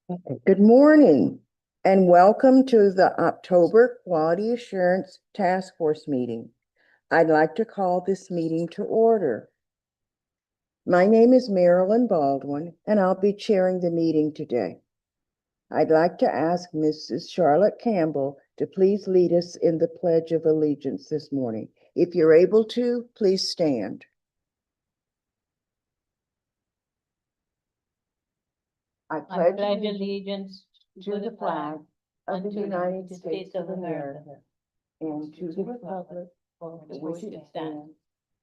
Good morning and welcome to the October Quality Assurance Task Force meeting. I'd like to call this meeting to order. My name is Marilyn Baldwin and I'll be chairing the meeting today. I'd like to ask Mrs. Charlotte Campbell to please lead us in the Pledge of Allegiance this morning. If you're able to, please stand. I I pledge allegiance to the flag of the of the United States of America and to the republic for which it stands,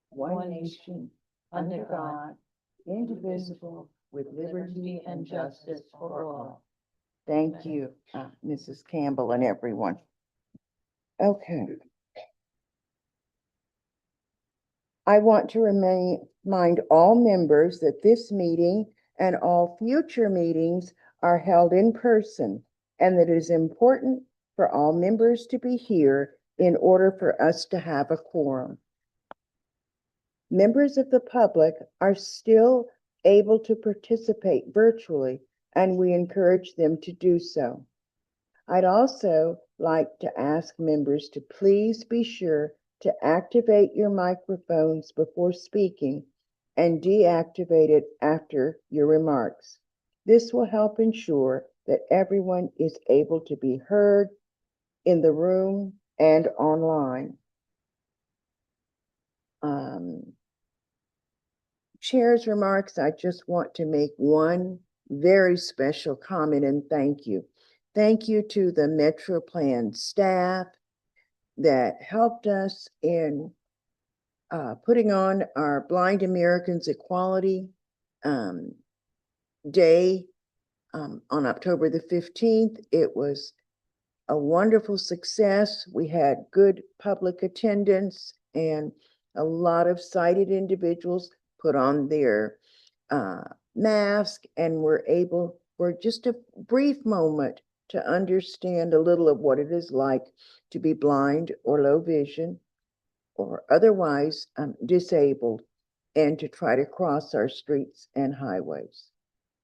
one nation, under God, indivisible, with liberty and justice for all. Thank you, Mrs. Campbell and everyone. Okay. I want to remind all members that this meeting and all future meetings are held in person and that it is important for all members to be here in order for us to have a quorum. Members of the public are still able to participate virtually, and we encourage them to do so. I'd also like to ask members to please be sure to activate your microphones before speaking and deactivate it after your remarks. This will help ensure that everyone is able to be heard in the room and online. Chair's remarks, I just want to make one very special comment and thank you. Thank you to the Metro Plan staff that helped us in putting on our Blind Americans Equality Day on October the 15th. It was a wonderful success. We had good public attendance and a lot of sighted individuals put on their mask and were able for just a brief moment to understand a little of what it is like to be blind or low vision or otherwise disabled and to try to cross our streets and highways.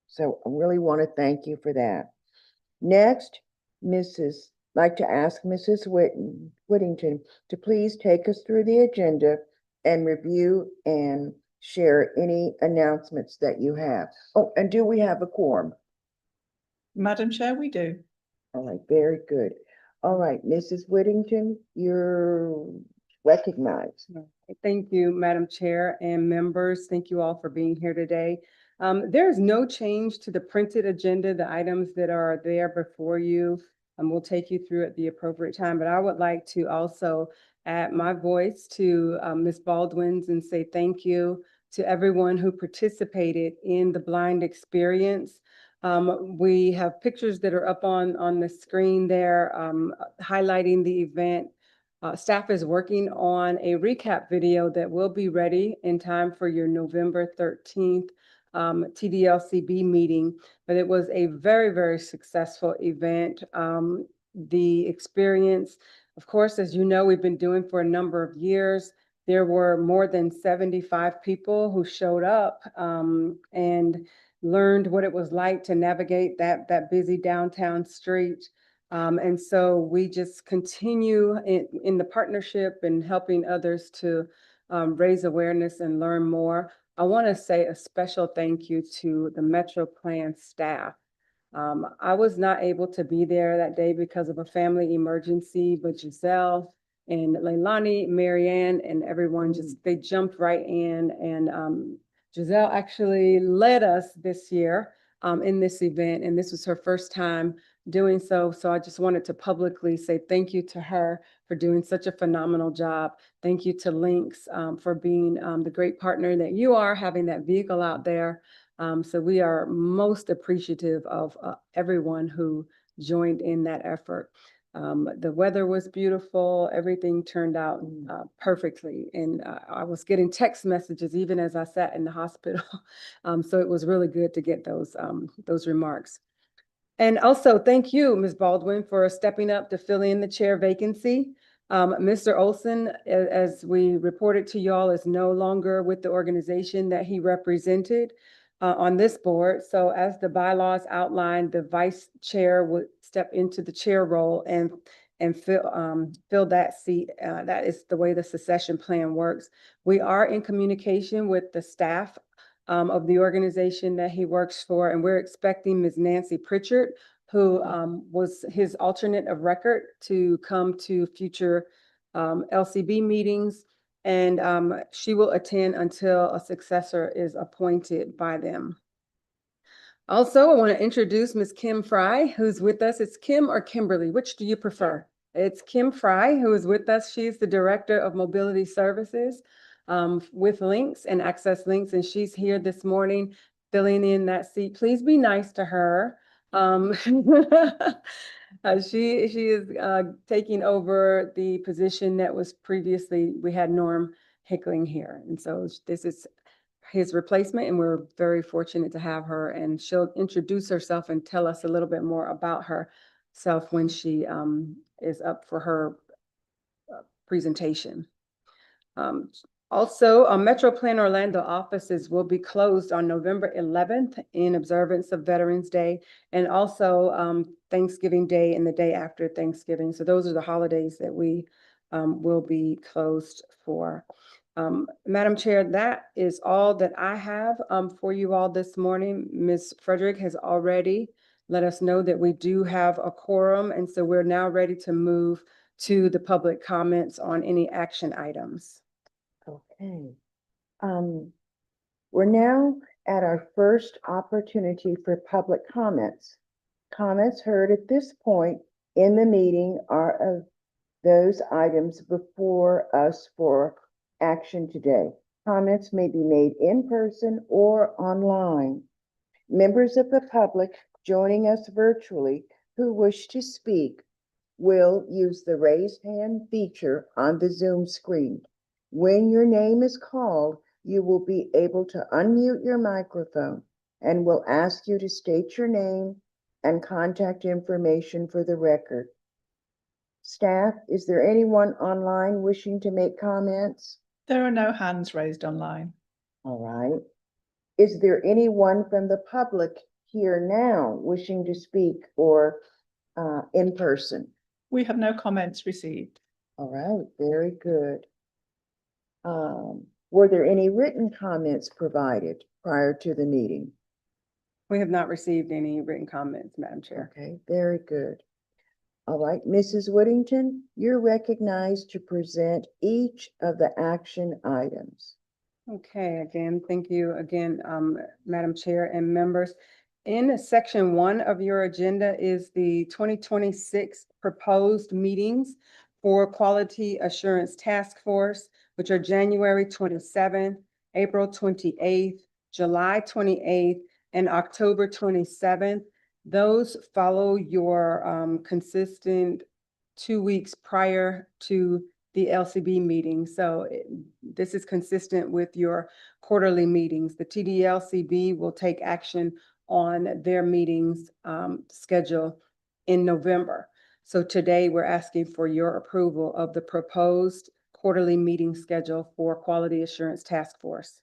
So I really want to thank you for that. Next, like to ask Mrs. Whittington to please take us through the agenda and review and share any announcements that you have. Oh, and do we have a quorum? Madam Chair, we do. All right, very good. All right, Mrs. Whittington, you're recognized. Thank you, Madam Chair and members. Thank you all for being here today. There is no change to the printed agenda, the items that are there before you. We'll take you through at the appropriate time, but I would like to also add my voice to Ms. Baldwin's and say thank you to everyone who participated in the blind experience. We have pictures that are up on the screen there highlighting the event. Staff is working on a recap video that will be ready in time for your November 13th TDLCB meeting, but it was a very, very successful event. The experience, of course, as you know, we've been doing for a number of years. There were more than 75 people who showed up and learned what it was like to navigate that busy downtown street. And so we just continue in the partnership and helping others to raise awareness and learn more. I want to say a special thank you to the Metro Plan staff. I was not able to be there that day because of a family emergency, but Giselle and Leilani, Marianne, and everyone they jumped right in. And Giselle actually led us this year in this event, and this was her first time doing so. So I just wanted to publicly say thank you to her for doing such a phenomenal job. Thank you to Lynx for being the great partner that you are, having that vehicle out there. So we are most appreciative of everyone who joined in that effort. The weather was beautiful. Everything turned out perfectly. And I was getting text messages even as I sat in the hospital. So it was really good to get those remarks. And also, thank you, Ms. Baldwin, for stepping up to fill in the chair vacancy. Mr. Olson, as we reported to y'all, is no longer with the organization that he represented. on this board. So as the bylaws outlined, the vice chair would step into the chair role and fill that seat. That is the way the succession plan works. We are in communication with the staff of the organization that he works for, and we're expecting Ms. Nancy Pritchard, who was his alternate of record, to come to future LCB meetings. And she will attend until a successor is appointed by them. Also, I want to introduce Ms. Kim Fry, who's with us. It's Kim or Kimberly, which do you prefer? It's Kim Fry, who is with us. She's the Director of Mobility Services with Links and Access Links, and she's here this morning filling in that seat. Please be nice to her. She is taking over the position that was previously, we had Norm Hickling here. And so this is his replacement, and we're very fortunate to have her, and she'll introduce herself and tell us a little bit more about herself when she is up for her presentation. Also, Metro Plan Orlando offices will be closed on November 11th in observance of Veterans Day, and also Thanksgiving Day and the day after Thanksgiving. So those are the holidays that we will be closed for. Madam Chair, that is all that I have for you all this morning. Ms. Frederick has already let us know that we do have a quorum, and so we're now ready to move to the public comments on any action items. Okay. We're now at our first opportunity for public comments. Comments heard at this point in the meeting are of those items before us for action today. Comments may be made in person or online. Members of the public joining us virtually who wish to speak will use the raise hand feature on the Zoom screen. When your name is called, you will be able to unmute your microphone and will ask you to state your name and contact information for the record. Staff, is there anyone online wishing to make comments? There are no hands raised online. All right. Is there anyone from the public here now wishing to speak or in person? We have no comments received. All right, very good. Were there any written comments provided prior to the meeting? We have not received any written comments, Madam Chair. Okay, very good. All right, Mrs. Whittington, you're recognized to present each of the action items. Okay, again, thank you again, Madam Chair and members. In section 1 of your agenda is the 2026 proposed meetings for Quality Assurance Task Force, which are January 27th, April 28th, July 28th, and October 27th. Those follow your consistent 2 weeks prior to the LCB meeting. So this is consistent with your quarterly meetings. The TDLCB will take action on their meetings schedule in November. So today we're asking for your approval of the proposed quarterly meeting schedule for Quality Assurance Task Force.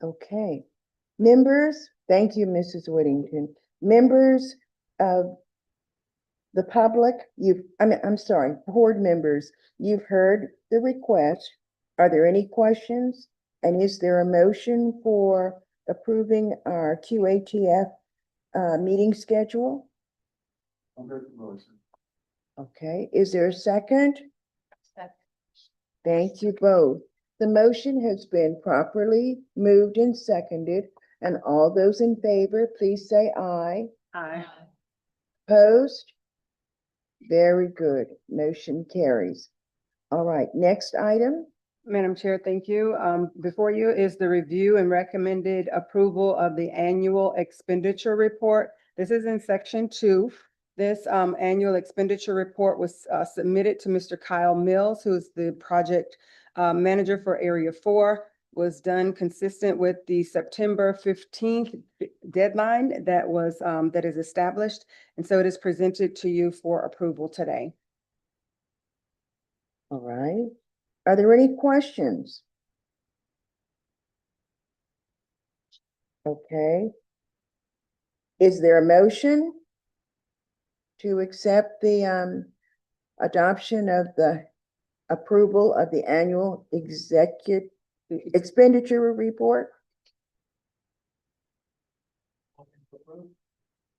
Okay. Members, thank you, Mrs. Whittington. Members of the public, board members, you've heard the request. Are there any questions? And is there a motion for approving our QATF meeting schedule? I'll make the motion. Okay, is there a second? Thank you both. The motion has been properly moved and seconded, and all those in favor, please say aye. Aye. Opposed? Very good. Motion carries. All right, next item. Madam Chair, thank you. Before you is the review and recommended approval of the annual expenditure report. This is in section 2. This annual expenditure report was submitted to Mr. Kyle Mills, who is the project manager for Area 4, was done consistent with the September 15th deadline that is established. And so it is presented to you for approval today. All right. Are there any questions? Okay. Is there a motion to accept the adoption of the approval of the annual executive expenditure report?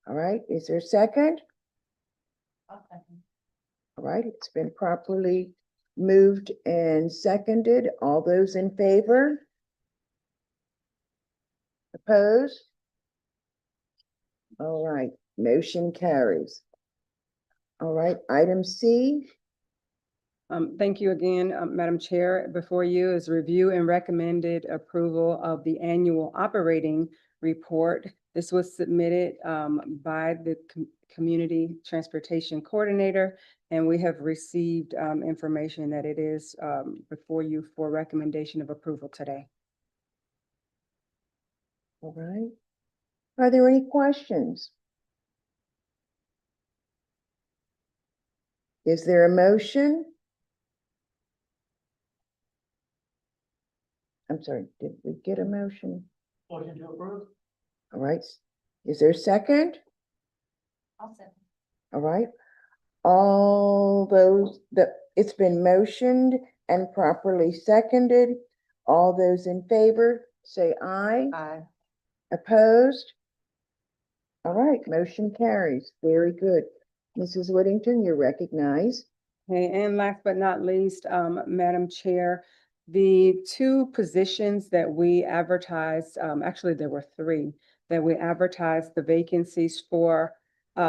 All right, is there a second? All right, it's been properly moved and seconded. All those in favor? Opposed? All right, motion carries. All right, item C. Thank you again, Madam Chair. Before you is review and recommended approval of the annual operating report. This was submitted by the Community Transportation Coordinator, and we have received information that it is before you for recommendation of approval today. All right. Are there any questions? Is there a motion? I'm sorry, did we get a motion? Motion to approve? All right. Is there a second? I'll second. All right. All those it's been motioned and properly seconded. All those in favor, say aye. Aye. Opposed? All right, motion carries. Very good. Mrs. Whittington, you're recognized. Okay, and last but not least, Madam Chair, the two positions that we advertised, actually there were three that we advertised the vacancies for, we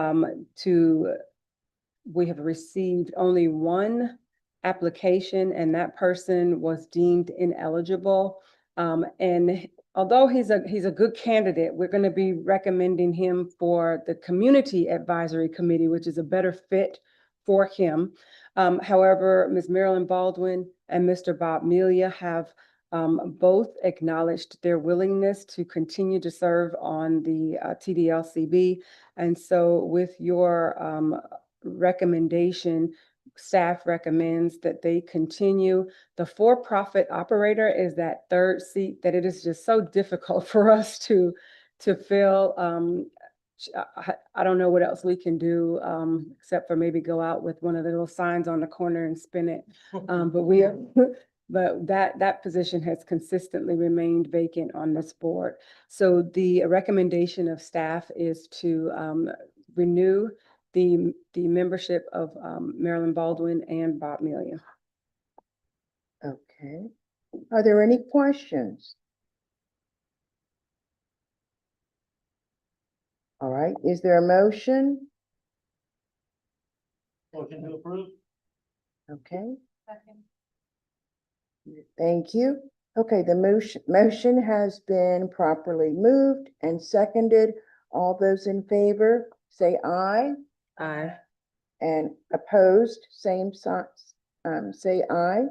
have received only one application and that person was deemed ineligible. And although he's a good candidate, we're going to be recommending him for the Community Advisory Committee, which is a better fit for him. However, Ms. Marilyn Baldwin and Mr. Bob Melia have both acknowledged their willingness to continue to serve on the TDLCB. And so with your recommendation, staff recommends that they continue. The for-profit operator is that third seat that it is just so difficult for us to fill. I don't know what else we can do, except for maybe go out with one of the little signs on the corner and spin it. But we are, but that position has consistently remained vacant on this board. So the recommendation of staff is to renew the membership of Marilyn Baldwin and Bob Melia. Okay. Are there any questions? All right, is there a motion? Motion to approve? Okay, Second. thank you. Okay, the motion has been properly moved and seconded. All those in favor, say aye. Aye. And opposed, same sign, say aye.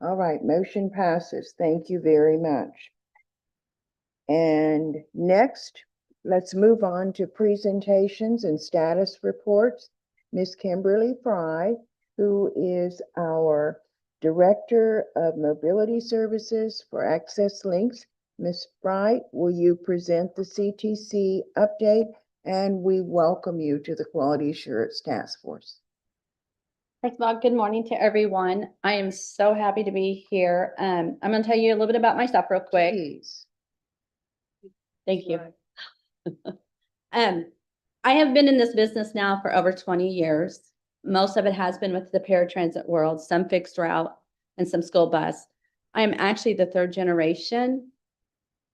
All right, motion passes. Thank you very much. And next, let's move on to presentations and status reports. Ms. Kimberly Fry, who is our Director of Mobility Services for Access Links. Ms. Fry, will you present the CTC update? And we welcome you to the Quality Assurance Task Force. First of all, good morning to everyone. I am so happy to be here. I'm going to tell you a little bit about myself real quick. Please. Thank you. I have been in this business now for over 20 years. Most of it has been with the paratransit world, some fixed route and some school bus. I am actually the third generation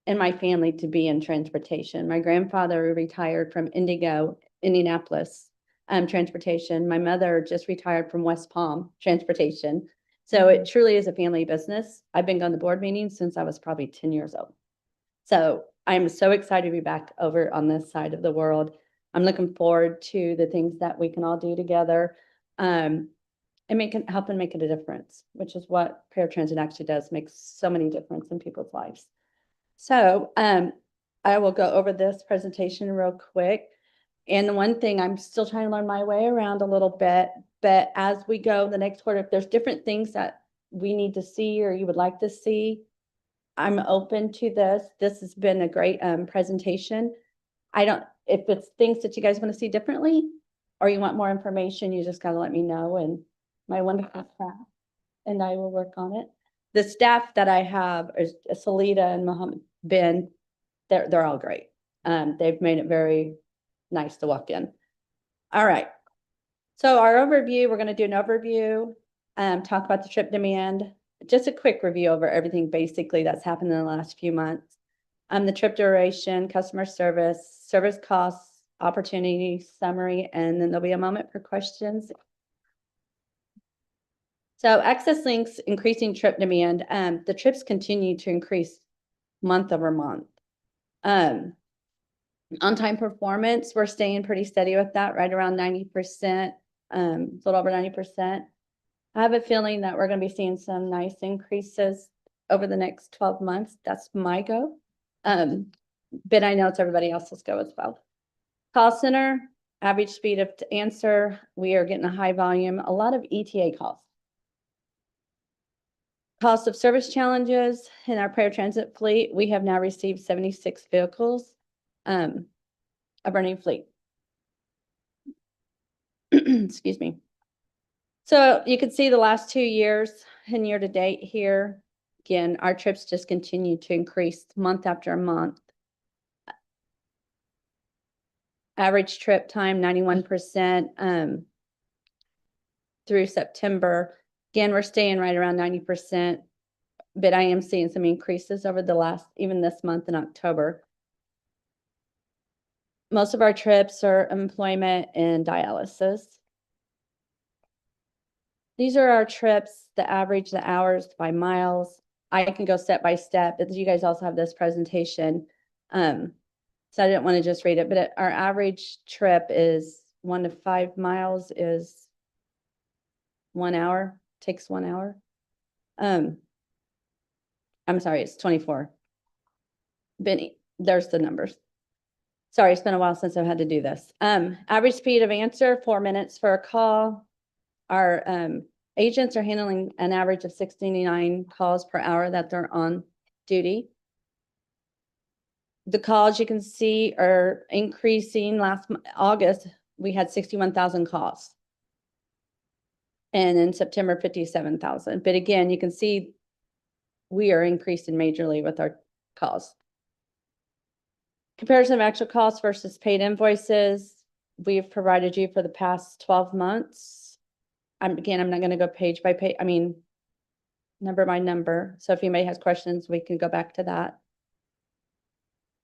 in my family to be in transportation. My grandfather retired from Indigo, Indianapolis, transportation. My mother just retired from West Palm transportation. So it truly is a family business. I've been going to board meetings since I was probably 10 years old. So I'm so excited to be back over on this side of the world. I'm looking forward to the things that we can all do together and help and make it a difference, which is what paratransit actually does, makes so many difference in people's lives. So I will go over this presentation real quick. And the one thing I'm still trying to learn my way around a little bit, but as we go the next quarter, if there's different things that we need to see or you would like to see, I'm open to this. This has been a great presentation. I don't, if it's things that you guys want to see differently, or you want more information, you just gotta let me know, and my wonderful staff and I will work on it. The staff that I have is Salida and Mohammed Ben. They're all great. They've made it very nice to walk in. All right. So our overview, we're gonna do an overview, talk about the trip demand, just a quick review over everything basically that's happened in the last few months. The trip duration, customer service, service costs, opportunity summary, and then there'll be a moment for questions. So access links, increasing trip demand, the trips continue to increase month over month. On-time performance, we're staying pretty steady with that, right around 90%, a little over 90%. I have a feeling that we're gonna be seeing some nice increases over the next 12 months. That's my go. But I know it's everybody else's go as well. Call center, average speed of to answer, we are getting a high volume, a lot of ETA calls. Cost of service challenges in our paratransit fleet, we have now received 76 vehicles of our new fleet. Excuse me. So you can see the last 2 years and year to date here. Again, our trips just continue to increase month after month. Average trip time, 91% through September. Again, we're staying right around 90%, but I am seeing some increases over the last, even this month in October. Most of our trips are employment and dialysis. These are our trips, the average, the hours by miles. I can go step by step, but you guys also have this presentation. So I didn't want to just read it, but our average trip is 1 to 5 miles is 1 hour, takes 1 hour. I'm sorry, it's 24. Benny, there's the numbers. Sorry, it's been a while since I've had to do this. Average speed of answer, 4 minutes for a call. Our agents are handling an average of 69 calls per hour that they're on duty. The calls you can see are increasing. Last August, we had 61,000 calls. And in September, 57,000. But again, you can see we are increasing majorly with our calls. Comparison of actual costs versus paid invoices. We've provided you for the past 12 months. Again, I'm not going to go page by page, number by number. So if anybody has questions, we can go back to that.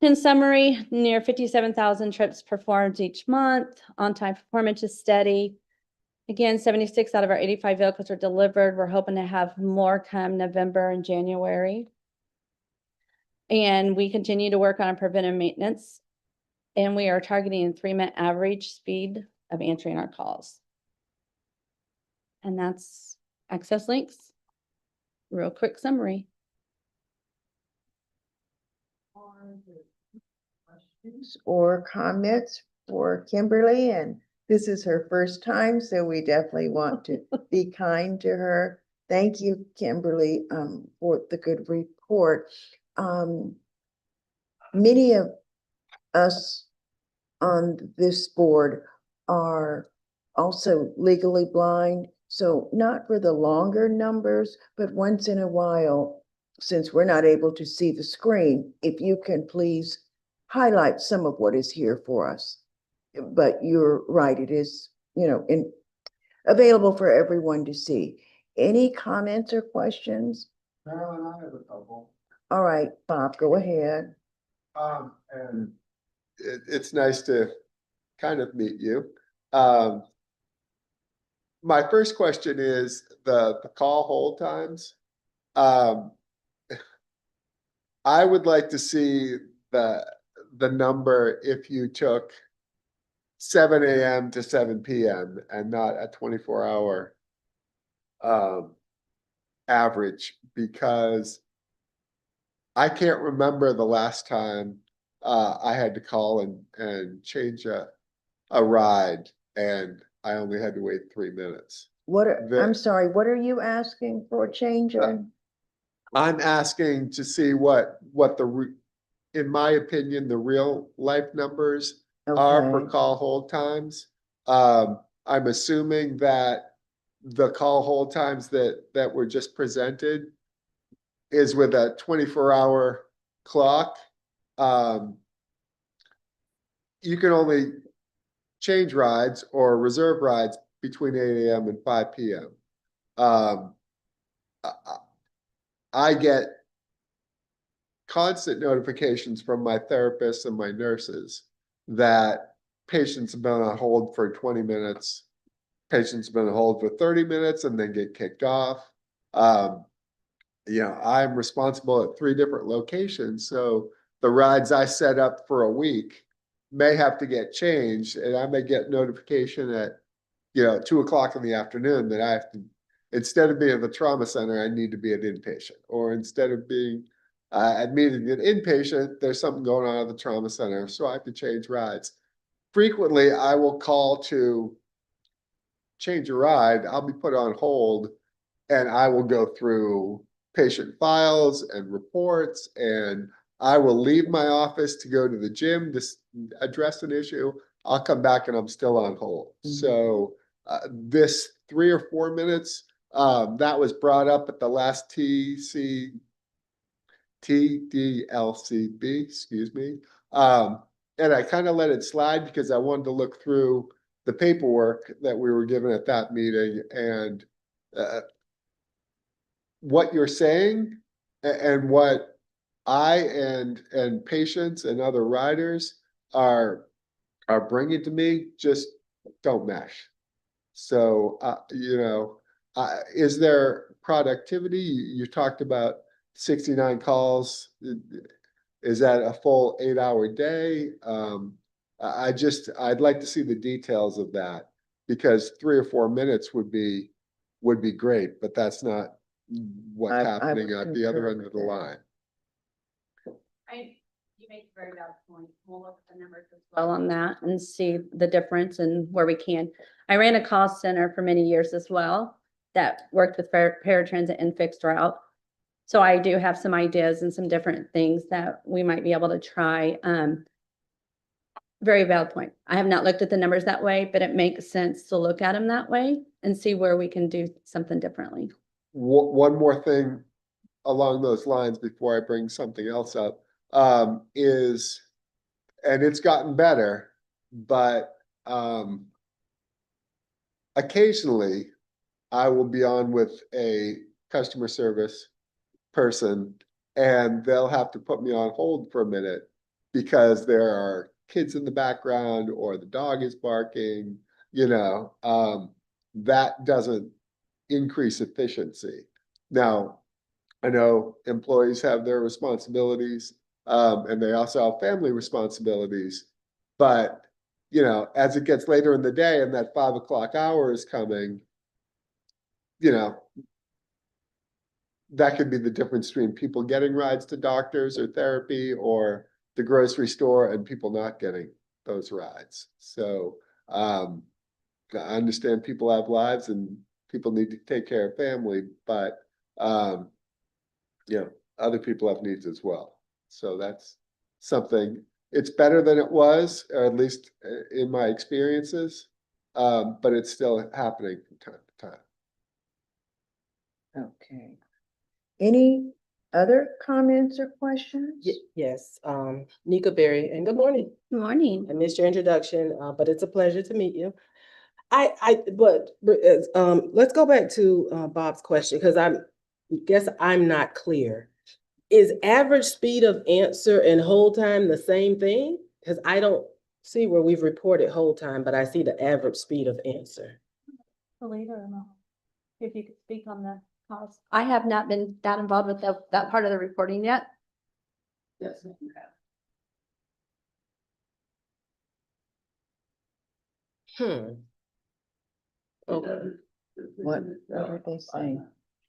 In summary, near 57,000 trips performed each month. On-time performance is steady. Again, 76 out of our 85 vehicles are delivered. We're hoping to have more come November and January. And we continue to work on our preventive maintenance. And we are targeting a 3-minute average speed of answering our calls. And that's Access Links. Real quick summary. Questions or comments for Kimberly? And this is her first time, so we definitely want to be kind to her. Thank you, Kimberly, for the good report. Many of us on this board are also legally blind, so not for the longer numbers, but once in a while, since we're not able to see the screen, if you can please highlight some of what is here for us. But you're right, it is, available for everyone to see. Any comments or questions? Marilyn, I have a couple. All right, Bob, go ahead. And it's nice to kind of meet you. My first question is the call hold times. I would like to see the number if you took 7 a.m. to 7 p.m. and not a 24-hour average, because I can't remember the last time I had to call and change a ride, and I only had to wait 3 minutes. I'm sorry, what are you asking for a change on? I'm asking to see what in my opinion, the real life numbers are for Okay. call hold times. I'm assuming that the call hold times that were just presented is with a 24-hour clock. You can only change rides or reserve rides between 8 AM and 5 PM. Um, I get constant notifications from my therapists and my nurses that patients have been on hold for 20 minutes, patients have been on hold for 30 minutes and then get kicked off. I'm responsible at 3 different locations, so the rides I set up for a week may have to get changed, and I may get notification at 2 o'clock in the afternoon that I have to, instead of being at the trauma center, I need to be an inpatient, or instead of being admitted an inpatient, there's something going on at the trauma center, so I have to change rides. Frequently, I will call to change a ride, I'll be put on hold, and I will go through patient files and reports, and I will leave my office to go to the gym to address an issue. I'll come back and I'm still on hold. So this 3 or 4 minutes, that was brought up at the last TDLCB, excuse me. And I kind of let it slide because I wanted to look through the paperwork that we were given at that meeting, and what you're saying and what I and patients and other riders are bringing to me just don't mesh. So, is there productivity? You talked about 69 calls. Is that a full 8-hour day? I'd like to see the details of that, because 3 or 4 minutes would be great, but that's not what's I happening would at the other concur end of with the that. line. You make a very valid point. We'll look at the numbers as well on that and see the difference and where we can. I ran a call center for many years as well that worked with paratransit and fixed route. So I do have some ideas and some different things that we might be able to try. Very valid point. I have not looked at the numbers that way, but it makes sense to look at them that way and see where we can do something differently. One more thing along those lines before I bring something else up, is, and it's gotten better, but occasionally I will be on with a customer service person and they'll have to put me on hold for a minute because there are kids in the background or the dog is barking, that doesn't increase efficiency. Now, I know employees have their responsibilities, and they also have family responsibilities. But, as it gets later in the day and that 5 o'clock hour is coming, that could be the difference between people getting rides to doctors or therapy or the grocery store and people not getting those rides. So, I understand people have lives and people need to take care of family, but, other people have needs as well. So that's something, it's better than it was, or at least in my experiences. But it's still happening from time to time. Okay. Any other comments or questions? Yes, Nika Berry, and good morning. Good morning. I missed your introduction, but it's a pleasure to meet you. Let's go back to Bob's question, because guess I'm not clear. Is average speed of answer and hold time the same thing? Because I don't see where we've reported hold time, but I see the average speed of answer. If you could speak on the calls. I have not been that involved with that part of the reporting yet. Yes. Okay. What are they saying?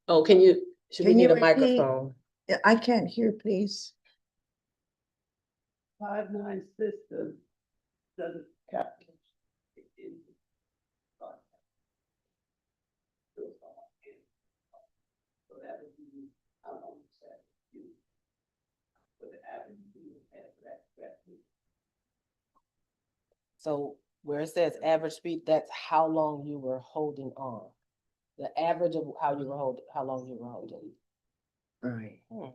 Oh, should we Can you need a repeat? microphone? Yeah, I can't hear, please. 5-9 system doesn't capture. So that would be, I don't know, So where it says average speed, that's how long you were holding on. The average of how you were holding, how long you were holding. Right. Hmm.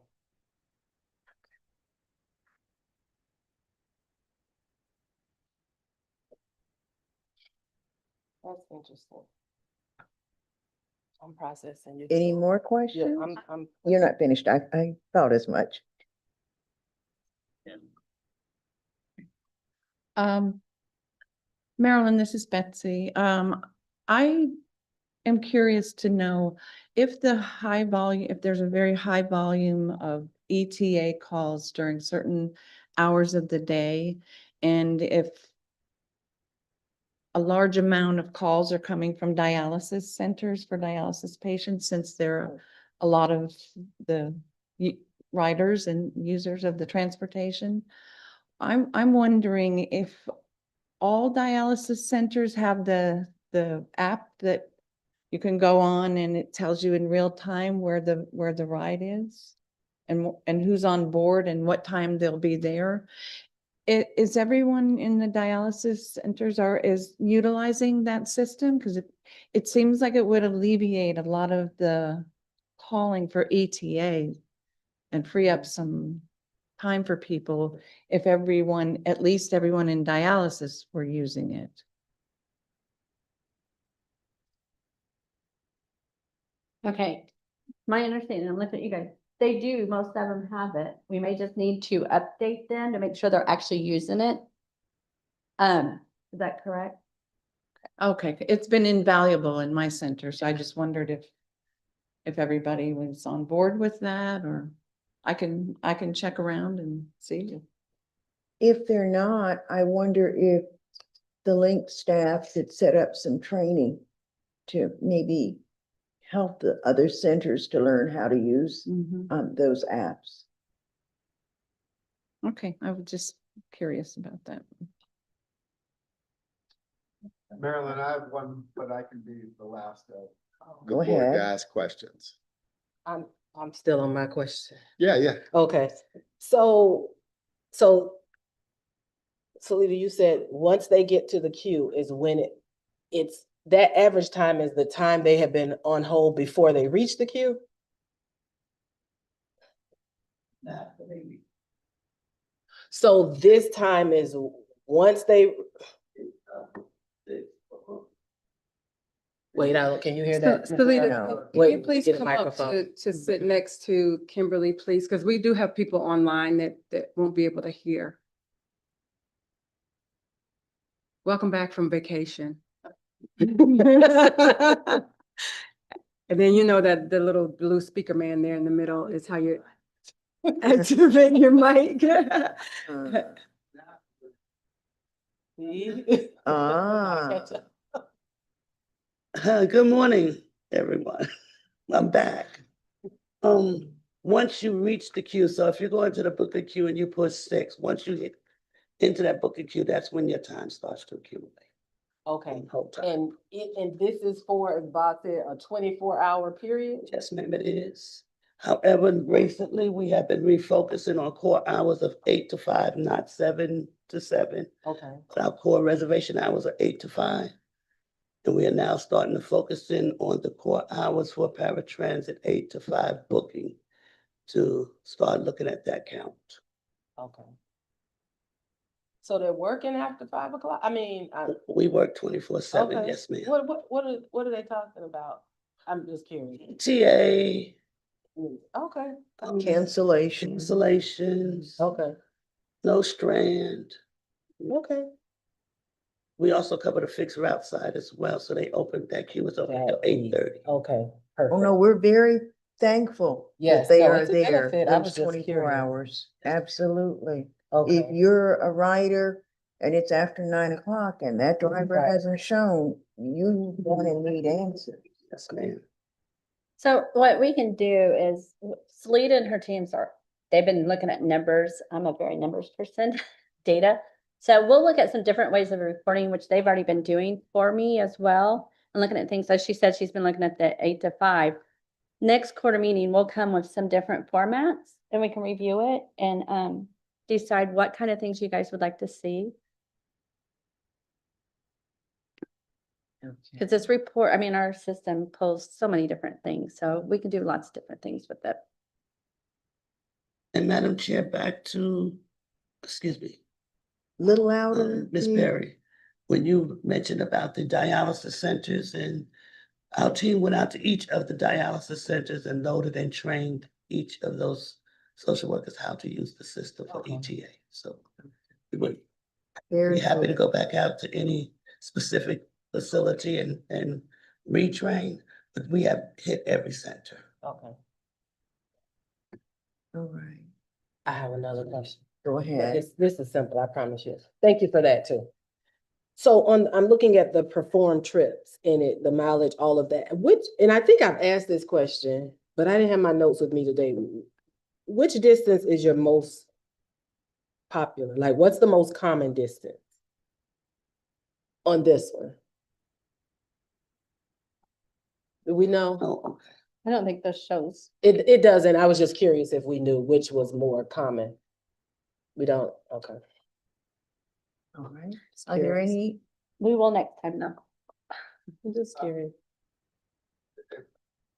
That's interesting. I'm processing you. Any too. more Yeah, questions? I'm. You're not finished. I thought as much. Marilyn, this is Betsy. I am curious to know if if there's a very high volume of ETA calls during certain hours of the day, and if a large amount of calls are coming from dialysis centers for dialysis patients, since there are a lot of the riders and users of the transportation. I'm wondering if all dialysis centers have the app that you can go on and it tells you in real time where the ride is and who's on board and what time they'll be there. Is everyone in the dialysis centers is utilizing that system? Because it seems like it would alleviate a lot of the calling for ETA and free up some time for people if everyone, at least everyone in dialysis were using it. Okay, my understanding, I'm looking at you guys, they do, most of them have it. We may just need to update them to make sure they're actually using it. Is that correct? Okay, it's been invaluable in my center, so I just wondered if everybody was on board with that, or I can check around and see. If they're not, I wonder if the link staff should set up some training to maybe help the other centers to learn how to use those apps. Okay, I was just curious about that. Marilyn, I have one, but I can be the last of the Go board to ahead. ask questions. I'm still on my question. Yeah. Okay, so Salita, you said once they get to the queue is when it's that average time is the time they have been on hold before they reach the queue? So this time is once they. Wait, can you hear that? Salita, No. can you Wait, please get a come up microphone. to sit next to Kimberly, please? Because we do have people online that won't be able to hear. Welcome back from vacation. And then you know that the little blue speaker man there in the middle is how you activate your mic. Ah. Good morning, everyone. I'm back. Once you reach the queue, so if you go into the booking queue and you push 6, once you hit into that booking queue, that's when your time starts to accumulate. Okay, Whole time. and this is for, as Bob said, a 24-hour period? Yes, ma'am, it is. However, recently we have been refocusing on core hours of 8 to 5, not 7 to 7. Okay, Our core reservation hours are 8 to 5. And we are now starting to focus in on the core hours for paratransit 8 to 5 booking to start looking at that count. okay. So they're working after 5 o'clock? I mean, We work 24/7, okay. yes, ma'am. What are they talking about? I'm just curious. TA, Okay, Cancellation. cancellations, okay, no strand. okay. We also cover the fixed route side as well, so they open that queue is open until That 8:30. Okay, Oh, perfect. no, we're very thankful Yes, that they no, are it's a there benefit. I those was just 24 curious. hours. Absolutely. If Okay, you're a rider and it's after 9 o'clock and that driver Right. hasn't shown, you want to need answers. Yes, ma'am. So what we can do is, Salita and her teams they've been looking at numbers. I'm a very numbers person, data. So we'll look at some different ways of reporting, which they've already been doing for me as well. And looking at things, as she said, she's been looking at the 8 to 5. Next quarter meeting, we'll come with some different formats and we can review it and decide what kind of things you guys would like to see. Because this report, I mean, our system pulls so many different things, so we can do lots of different things with it. And Madam Chair, back to, excuse me, Little louder, Ms. please. Berry, when you mentioned about the dialysis centers, and our team went out to each of the dialysis centers and loaded and trained each of those social workers how to use the system for ETA. So we would Very be happy to good. go back out to any specific facility and retrain, but we have hit every center. Okay, All right, I have another question. go But ahead. this is simple, I promise you. Thank you for that too. So I'm looking at the performed trips in it, the mileage, all of that, and I think I've asked this question, but I didn't have my notes with me today. Which distance is your most popular? Like, what's the most common distance on this one? Do we know? Oh, okay. I don't think this shows. It doesn't. I was just curious if we knew which was more common. We don't, okay. All right. Just Are there curious. any, We will next time though. I'm just curious.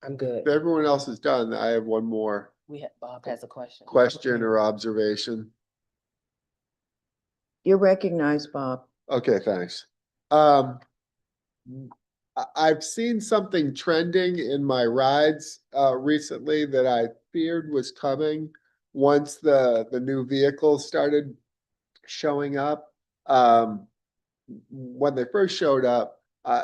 I'm good. If everyone else is done, I have one more Bob has a question. question or observation. you're recognized, Bob. Okay, thanks. I've seen something trending in my rides recently that I feared was coming once the new vehicles started showing up. When they first showed up, I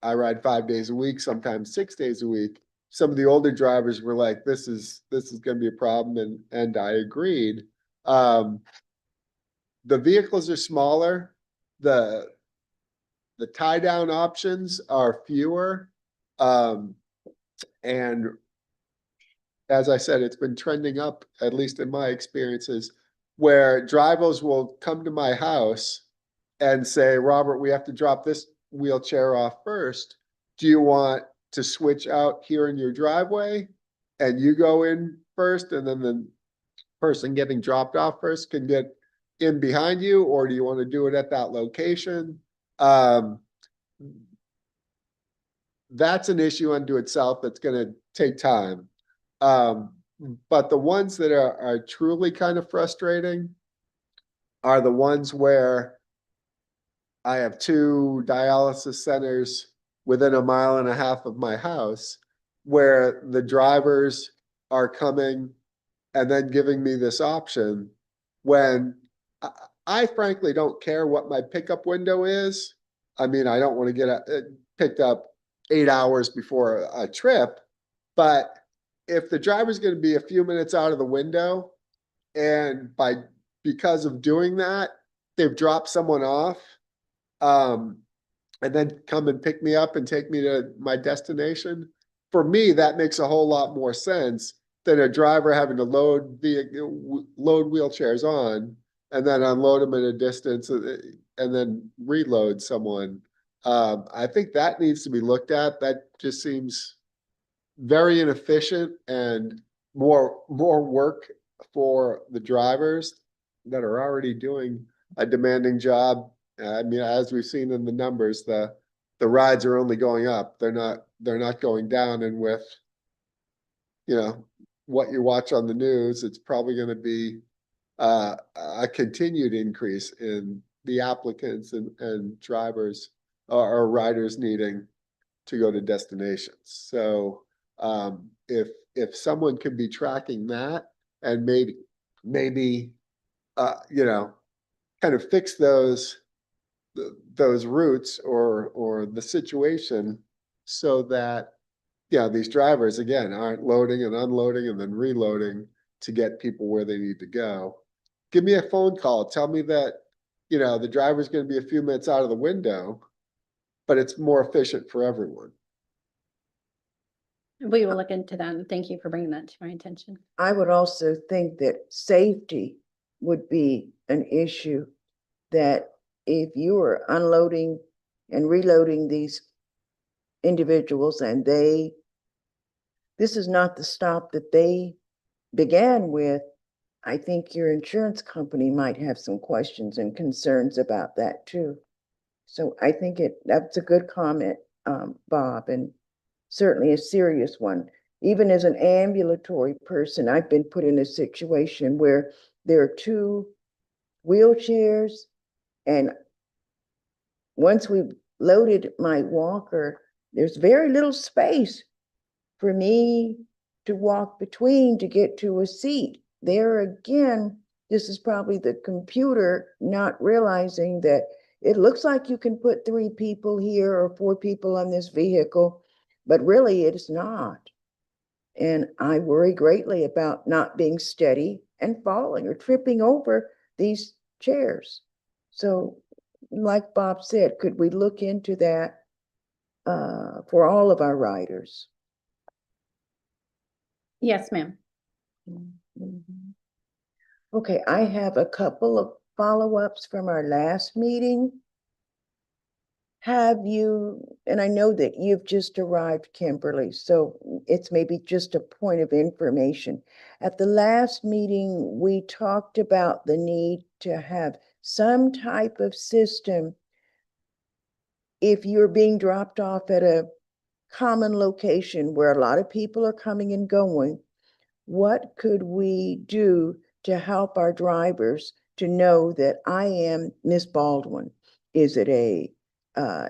ride 5 days a week, sometimes 6 days a week. Some of the older drivers were like, this is gonna be a problem, and I agreed. The vehicles are smaller, the tie down options are fewer. And as I said, it's been trending up, at least in my experiences, where drivers will come to my house and say, Robert, we have to drop this wheelchair off first. Do you want to switch out here in your driveway? And you go in first, and then the person getting dropped off first can get in behind you, or do you want to do it at that location? That's an issue unto itself that's gonna take time. But the ones that are truly kind of frustrating are the ones where I have 2 dialysis centers within 1.5 miles of my house, where the drivers are coming and then giving me this option when I frankly don't care what my pickup window is. I mean, I don't want to get picked up 8 hours before a trip, but if the driver's going to be a few minutes out of the window, and because of doing that, they've dropped someone off, and then come and pick me up and take me to my destination. For me, that makes a whole lot more sense than a driver having to load wheelchairs on and then unload them at a distance and then reload someone. I think that needs to be looked at. That just seems very inefficient and more work for the drivers that are already doing a demanding job. I mean, as we've seen in the numbers, the rides are only going up. They're not going down. And with, what you watch on the news, it's probably going to be a continued increase in the applicants and drivers or riders needing to go to destinations. So if someone can be tracking that and maybe kind of fix those routes or the situation so that these drivers again aren't loading and unloading and then reloading to get people where they need to go. Give me a phone call. Tell me that the driver's going to be a few minutes out of the window, but it's more efficient for everyone. We will look into that, and thank you for bringing that to my attention. I would also think that safety would be an issue, that if you are unloading and reloading these individuals and this is not the stop that they began with, I think your insurance company might have some questions and concerns about that too. So I think that's a good comment, Bob, and certainly a serious one. Even as an ambulatory person, I've been put in a situation where there are two wheelchairs, and once we loaded my walker, there's very little space for me to walk between to get to a seat. There again, this is probably the computer not realizing that it looks like you can put 3 people here or 4 people on this vehicle, but really it's not. And I worry greatly about not being steady and falling or tripping over these chairs. So like Bob said, could we look into that for all of our riders? Yes, ma'am. Mhm. Okay, I have a couple of follow-ups from our last meeting. Have you, and I know that you've just arrived, Kimberly, so it's maybe just a point of information. At the last meeting, we talked about the need to have some type of system if you're being dropped off at a common location where a lot of people are coming and going. What could we do to help our drivers to know that I am Miss Baldwin? Is it a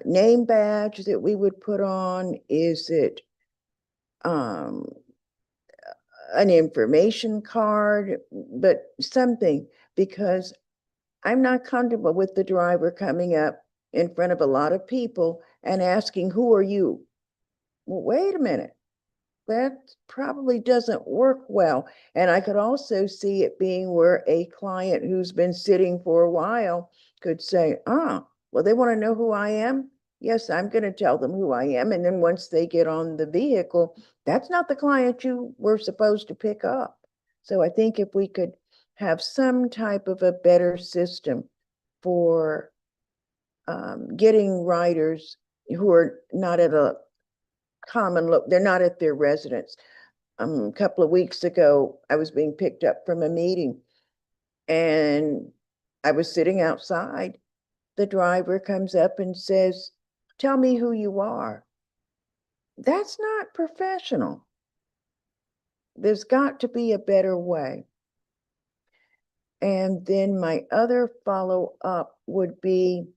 name badge that we would put on? Is it an information card? But something, because I'm not comfortable with the driver coming up in front of a lot of people and asking, "Who are you?" Well, wait a minute. That probably doesn't work well. And I could also see it being where a client who's been sitting for a while could say, well, they want to know who I am. Yes, I'm going to tell them who I am. And then once they get on the vehicle, that's not the client you were supposed to pick up. So I think if we could have some type of a better system for getting riders who are not at a common look, they're not at their residence. A couple of weeks ago, I was being picked up from a meeting and I was sitting outside. The driver comes up and says, "Tell me who you are." That's not professional. There's got to be a better way. And then my other follow-up would be,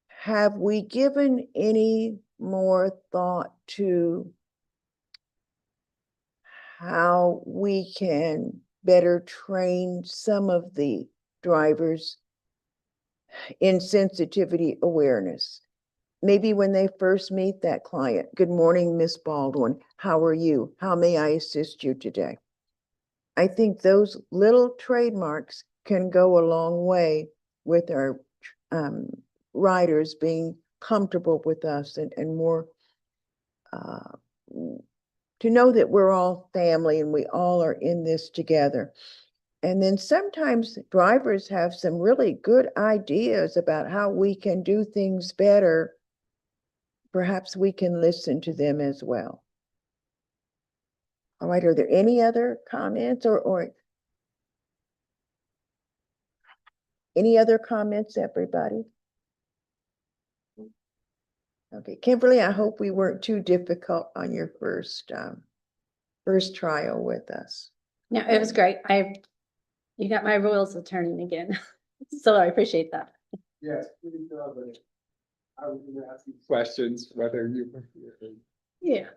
have we given any more thought to how we can better train some of the drivers in sensitivity awareness? Maybe when they first meet that client, "Good morning, Miss Baldwin. How are you? How may I assist you today?" I think those little trademarks can go a long way with our riders being comfortable with us and more to know that we're all family and we all are in this together. And then sometimes drivers have some really good ideas about how we can do things better. Perhaps we can listen to them as well. All right, are there any other comments or any other comments, everybody? Okay, Kimberly, I hope we weren't too difficult on your first trial with us. No, it was great. You got my rules of turning again. So I appreciate that. Yes, please, but I was gonna ask you questions, whether you. Yeah.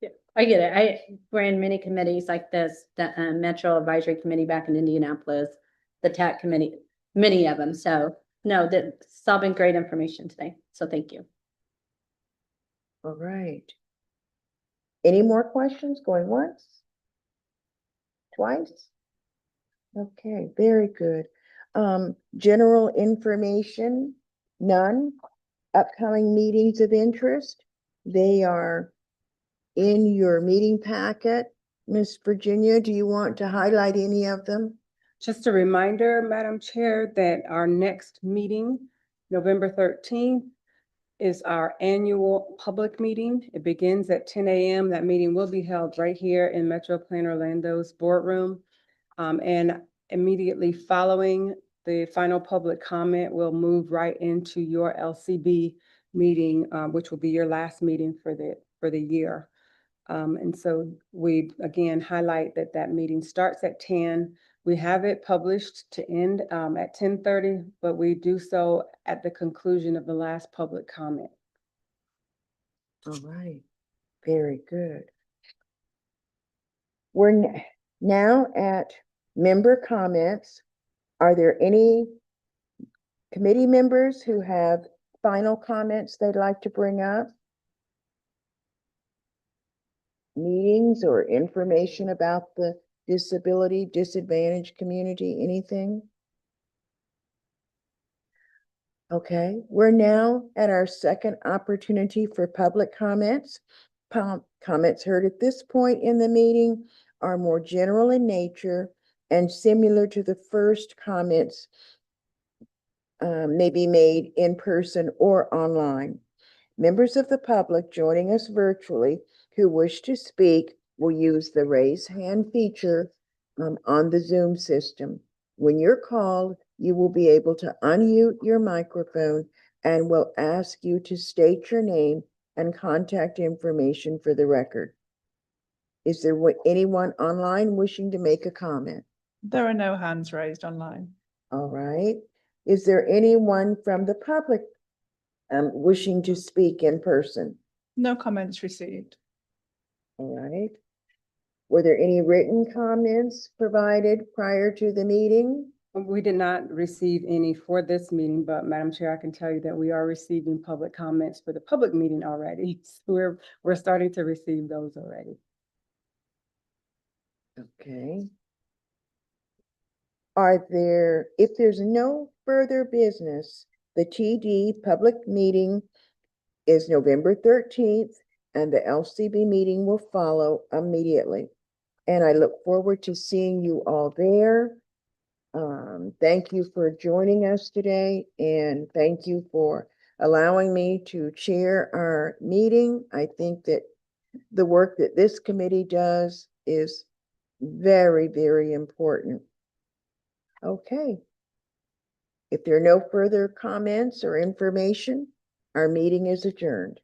Yeah, I get it. I ran many committees like this, the Metro Advisory Committee back in Indianapolis, the TAC Committee, many of them. So no, that's all been great information today. So thank you. All right. Any more questions going once? Twice? Okay, very good. General information, none. Upcoming meetings of interest, they are in your meeting packet. Miss Virginia, do you want to highlight any of them? Just a reminder, Madam Chair, that our next meeting, November 13th, is our annual public meeting. It begins at 10 a.m. That meeting will be held right here in Metro Plan Orlando's boardroom. And immediately following the final public comment, we'll move right into your LCB meeting, which will be your last meeting for the year. And so we again highlight that that meeting starts at 10. We have it published to end at 10:30, but we do so at the conclusion of the last public comment. All right, very good. We're now at member comments. Are there any committee members who have final comments they'd like to bring up? Meetings or information about the disability, disadvantaged community, anything? Okay, we're now at our second opportunity for public comments. Comments heard at this point in the meeting are more general in nature and similar to the first comments may be made in person or online. Members of the public joining us virtually who wish to speak will use the raise hand feature on the Zoom system. When you're called, you will be able to unmute your microphone and will ask you to state your name and contact information for the record. Is there anyone online wishing to make a comment? There are no hands raised online. All right. Is there anyone from the public wishing to speak in person? No comments received. All right. Were there any written comments provided prior to the meeting? We did not receive any for this meeting, but Madam Chair, I can tell you that we are receiving public comments for the public meeting already. So we're starting to receive those already. Okay. If there's no further business, the TD public meeting is November 13th and the LCB meeting will follow immediately. And I look forward to seeing you all there. Thank you for joining us today and thank you for allowing me to chair our meeting. I think that the work that this committee does is very, very important. Okay. If there are no further comments or information, our meeting is adjourned.